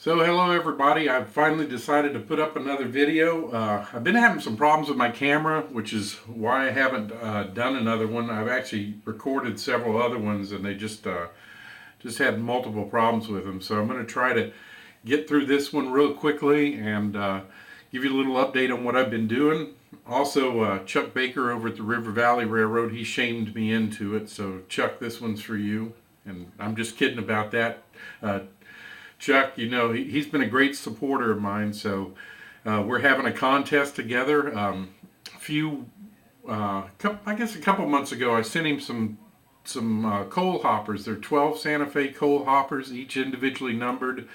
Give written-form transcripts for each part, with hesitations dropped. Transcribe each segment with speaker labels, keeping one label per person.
Speaker 1: So hello everybody, I've finally decided to put up another video. I've been having some problems with my camera, which is why I haven't done another one. I've actually recorded several other ones and they just had multiple problems with them. So I'm going to try to get through this one real quickly and give you a little update on what I've been doing. Also, Chuck Baker over at the River Valley Railroad, he shamed me into it. So Chuck, this one's for you. And I'm just kidding about that. Chuck, you know, he's been a great supporter of mine, so we're having a contest together. I guess a couple months ago, I sent him some coal hoppers. They're 12 Santa Fe coal hoppers, each individually numbered,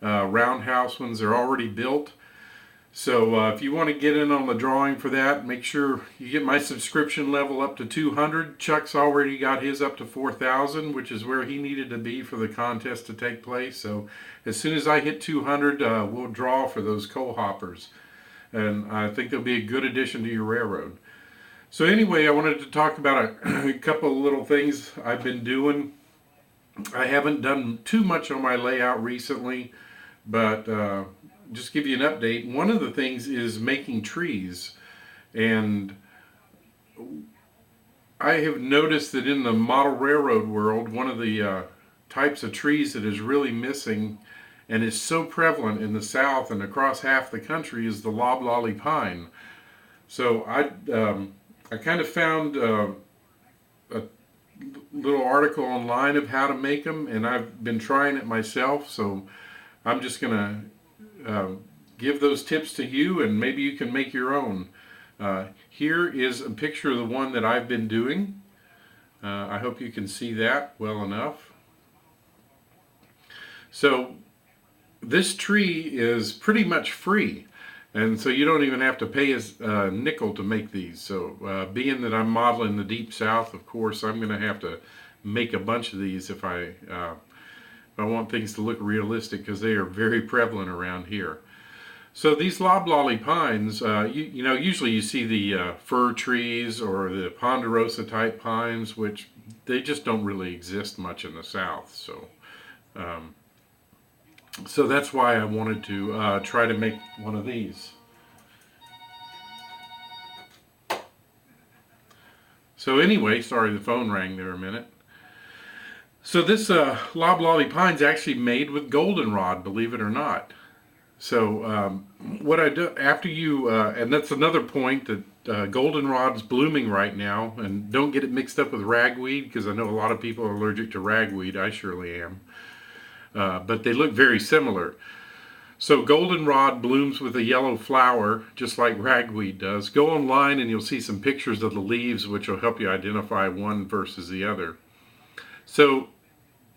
Speaker 1: roundhouse ones. They're already built. So if you want to get in on the drawing for that, make sure you get my subscription level up to 200. Chuck's already got his up to 4,000, which is where he needed to be for the contest to take place. So as soon as I hit 200, we'll draw for those coal hoppers. And I think they'll be a good addition to your railroad. So anyway, I wanted to talk about a couple of little things I've been doing. I haven't done too much on my layout recently, but just give you an update. One of the things is making trees, and I have noticed that in the model railroad world, one of the types of trees that is really missing and is so prevalent in the South and across half the country is the loblolly pine. So I kind of found a little article online of how to make them, and I've been trying it myself, so I'm just gonna give those tips to you, and maybe you can make your own. Here is a picture of the one that I've been doing. I hope you can see that well enough. So this tree is pretty much free, and so you don't even have to pay a nickel to make these. So being that I'm modeling the Deep South, of course, I'm going to have to make a bunch of these if I want things to look realistic, because they are very prevalent around here. So these loblolly pines, you know, usually you see the fir trees or the ponderosa type pines, which they just don't really exist much in the South. So that's why I wanted to try to make one of these. So anyway, sorry the phone rang there a minute. So this loblolly pine is actually made with goldenrod, believe it or not. So what I do after you, and that's another point, that goldenrod's blooming right now, and don't get it mixed up with ragweed, because I know a lot of people are allergic to ragweed. I surely am. But they look very similar. So goldenrod blooms with a yellow flower, just like ragweed does. Go online and you'll see some pictures of the leaves, which will help you identify one versus the other. So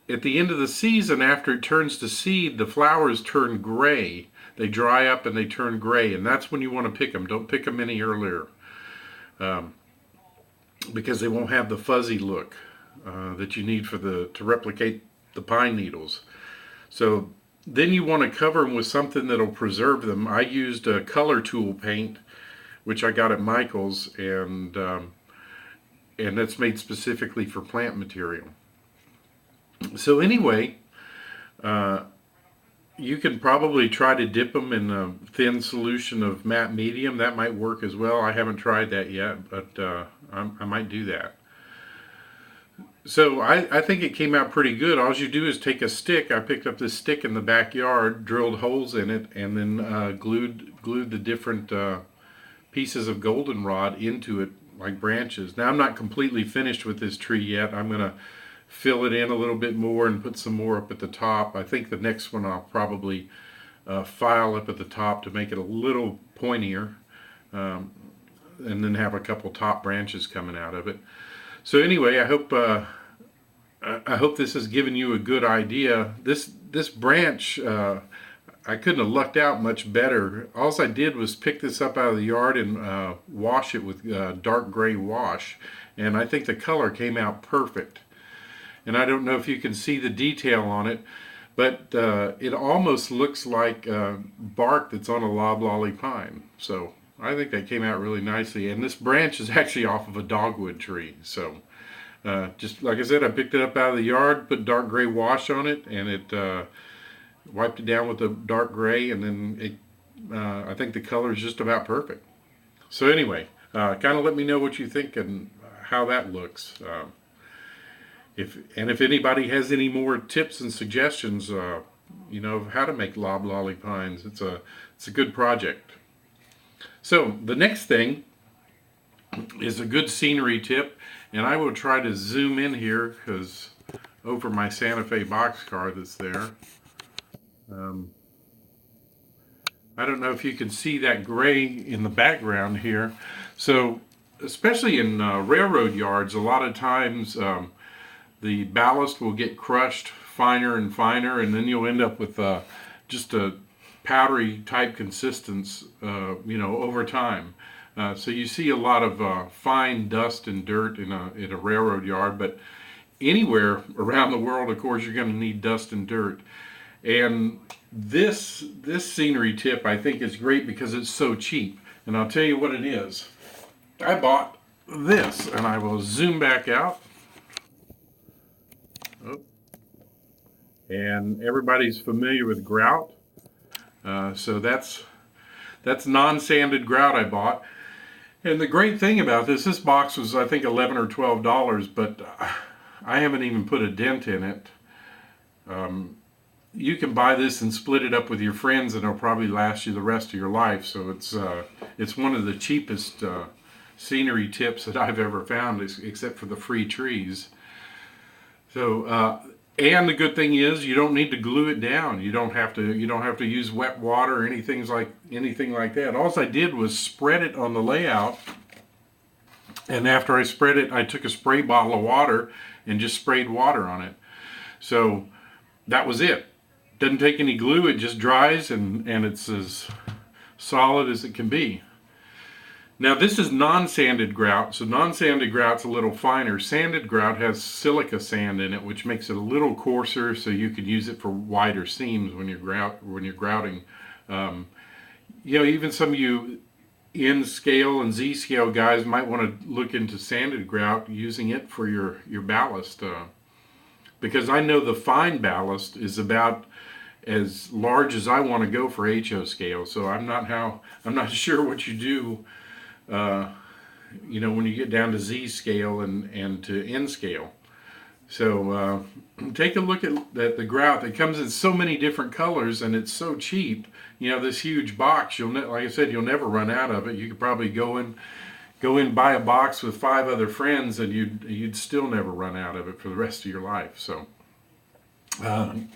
Speaker 1: at the end of the season, after it turns to seed, the flowers turn gray. They dry up and they turn gray, and that's when you want to pick them. Don't pick them any earlier, because they won't have the fuzzy look that you need to replicate the pine needles. So then you want to cover them with something that'll preserve them. I used a color tool paint, which I got at Michael's, and that's made specifically for plant material. So anyway, you can probably try to dip them in a thin solution of matte medium. That might work as well. I haven't tried that yet, but I might do that. So I think it came out pretty good. All you do is take a stick. I picked up this stick in the backyard, drilled holes in it, and then glued the different pieces of goldenrod into it like branches. Now I'm not completely finished with this tree yet. I'm going to fill it in a little bit more and put some more up at the top. I think the next one I'll probably file up at the top to make it a little pointier, and then have a couple top branches coming out of it. So anyway, I hope this has given you a good idea. This branch, I couldn't have lucked out much better. All I did was pick this up out of the yard and wash it with dark gray wash, and I think the color came out perfect. And I don't know if you can see the detail on it, but it almost looks like bark that's on a loblolly pine. So I think that came out really nicely. And this branch is actually off of a dogwood tree. So just like I said, I picked it up out of the yard, put dark gray wash on it, and wiped it down with a dark gray, and then I think the color is just about perfect. So anyway, kind of let me know what you think and how that looks. If anybody has any more tips and suggestions, of how to make loblolly pines, it's a good project. So the next thing is a good scenery tip, and I will try to zoom in here because over my Santa Fe boxcar that's there. Um, I don't know if you can see that gray in the background here. So, especially in railroad yards, a lot of times the ballast will get crushed finer and finer, and then you'll end up with just a powdery type consistence, over time. So you see a lot of fine dust and dirt in a railroad yard, but anywhere around the world, of course, you're going to need dust and dirt. And this scenery tip I think is great because it's so cheap. And I'll tell you what it is. I bought this, and I will zoom back out. Oh. And everybody's familiar with grout. So that's non-sanded grout I bought. And the great thing about this box was I think $11 or $12, but I haven't even put a dent in it. You can buy this and split it up with your friends, and it'll probably last you the rest of your life. So it's one of the cheapest scenery tips that I've ever found, except for the free trees. So and the good thing is you don't need to glue it down. You don't have to use wet water or anything like that. All I did was spread it on the layout, and after I spread it, I took a spray bottle of water and just sprayed water on it. So that was it. Doesn't take any glue. It just dries, and it's as solid as it can be. Now this is non-sanded grout, so non-sanded grout's a little finer. Sanded grout has silica sand in it, which makes it a little coarser, so you could use it for wider seams when you're grouting. Even some of you N scale and Z scale guys might want to look into sanded grout, using it for your ballast, because I know the fine ballast is about as large as I want to go for HO scale. So I'm not sure what you do. When you get down to Z scale and to N scale. So take a look at the grout. It comes in so many different colors, and it's so cheap. This huge box, like I said, you'll never run out of it. You could probably go in, buy a box with 5 other friends, and you'd still never run out of it for the rest of your life. So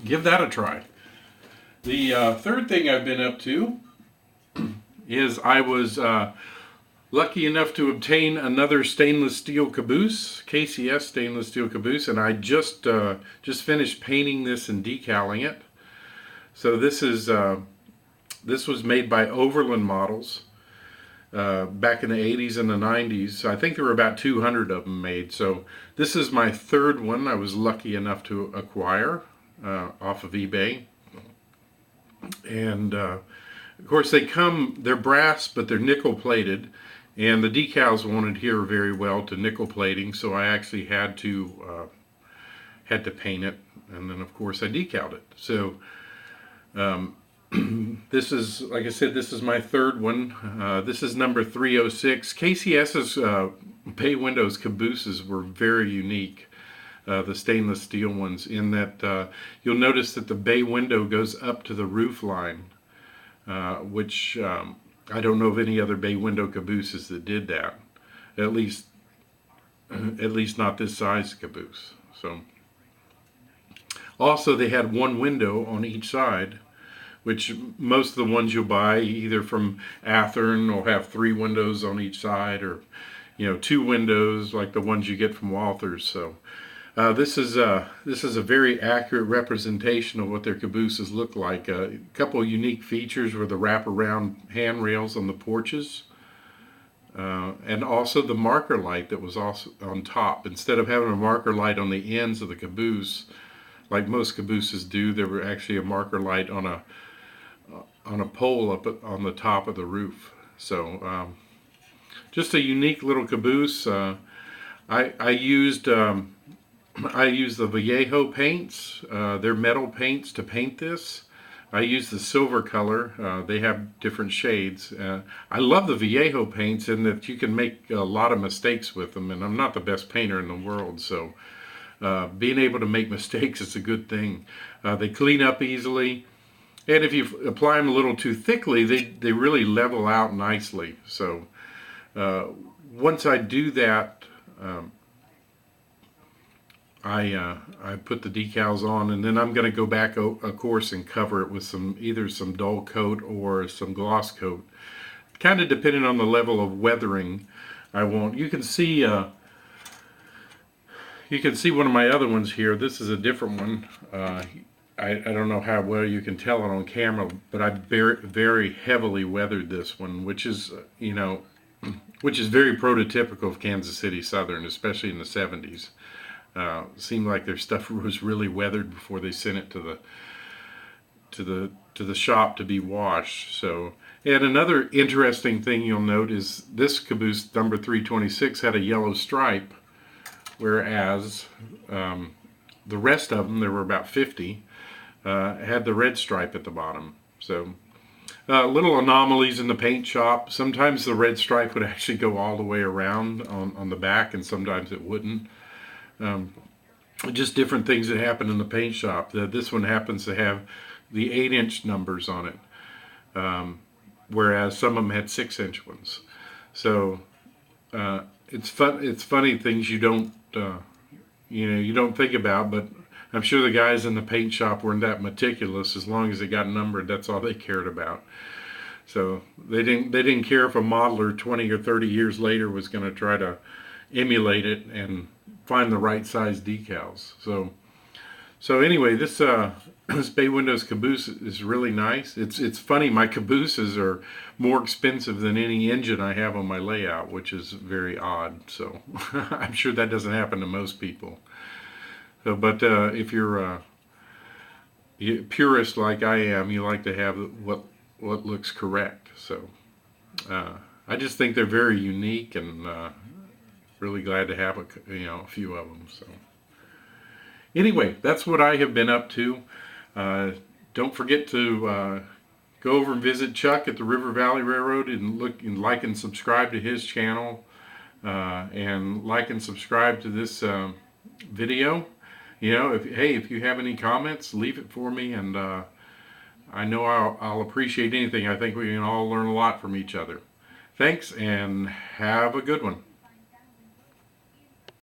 Speaker 1: give that a try. The third thing I've been up to is I was lucky enough to obtain another stainless steel caboose, KCS stainless steel caboose, and I just finished painting this and decaling it. So this was made by Overland Models back in the 80s and the 90s. I think there were about 200 of them made. So this is my third one I was lucky enough to acquire off of eBay. And of course they're brass, but they're nickel plated, and the decals won't adhere very well to nickel plating, so I actually had to paint it, and then of course I decaled it. So this is, like I said, this is my third one. This is number 306. KCS's bay windows cabooses were very unique. The stainless steel ones, in that you'll notice that the bay window goes up to the roof line, which I don't know of any other bay window cabooses that did that. At least not this size caboose. So also they had one window on each side, which most of the ones you'll buy either from Athearn will have 3 windows on each side, or 2 windows like the ones you get from Walthers. So this is a very accurate representation of what their cabooses look like. A couple of unique features were the wraparound handrails on the porches, and also the marker light that was also on top. Instead of having a marker light on the ends of the caboose, like most cabooses do, there were actually a marker light on a pole up on the top of the roof. So just a unique little caboose. I used the Vallejo paints, their metal paints, to paint this. I use the silver color. They have different shades. I love the Viejo paints in that you can make a lot of mistakes with them, and I'm not the best painter in the world, so being able to make mistakes is a good thing. They clean up easily, and if you apply them a little too thickly, they really level out nicely. So once I do that, I put the decals on, and then I'm going to go back, of course, and cover it with either some dull coat or some gloss coat, kind of depending on the level of weathering I want. You can see one of my other ones here. This is a different one. I don't know how well you can tell it on camera, but I very heavily weathered this one, which is which is very prototypical of Kansas City Southern, especially in the 70s. Seemed like their stuff was really weathered before they sent it to the shop to be washed. So, and another interesting thing you'll note is this caboose number 326 had a yellow stripe, whereas the rest of them, there were about 50, had the red stripe at the bottom. So little anomalies in the paint shop. Sometimes the red stripe would actually go all the way around on the back, and sometimes it wouldn't. Just different things that happen in the paint shop. This one happens to have the 8-inch numbers on it, whereas some of them had 6-inch ones. So it's funny things you don't you don't think about, but I'm sure the guys in the paint shop weren't that meticulous. As long as it got numbered, that's all they cared about. So they didn't care if a modeler 20 or 30 years later was going to try to emulate it and find the right size decals. So anyway, this this bay windows caboose is really nice. It's funny, my cabooses are more expensive than any engine I have on my layout, which is very odd. So I'm sure that doesn't happen to most people. So, but if you're a purist like I am, you like to have what looks correct. So I just think they're very unique, and really glad to have a few of them. So anyway, that's what I have been up to. Don't forget to go over and visit Chuck at the River Valley Railroad and look and like and subscribe to his channel, and like and subscribe to this video. If you have any comments, leave it for me, and I know I'll appreciate anything. I think we can all learn a lot from each other. Thanks, and have a good one.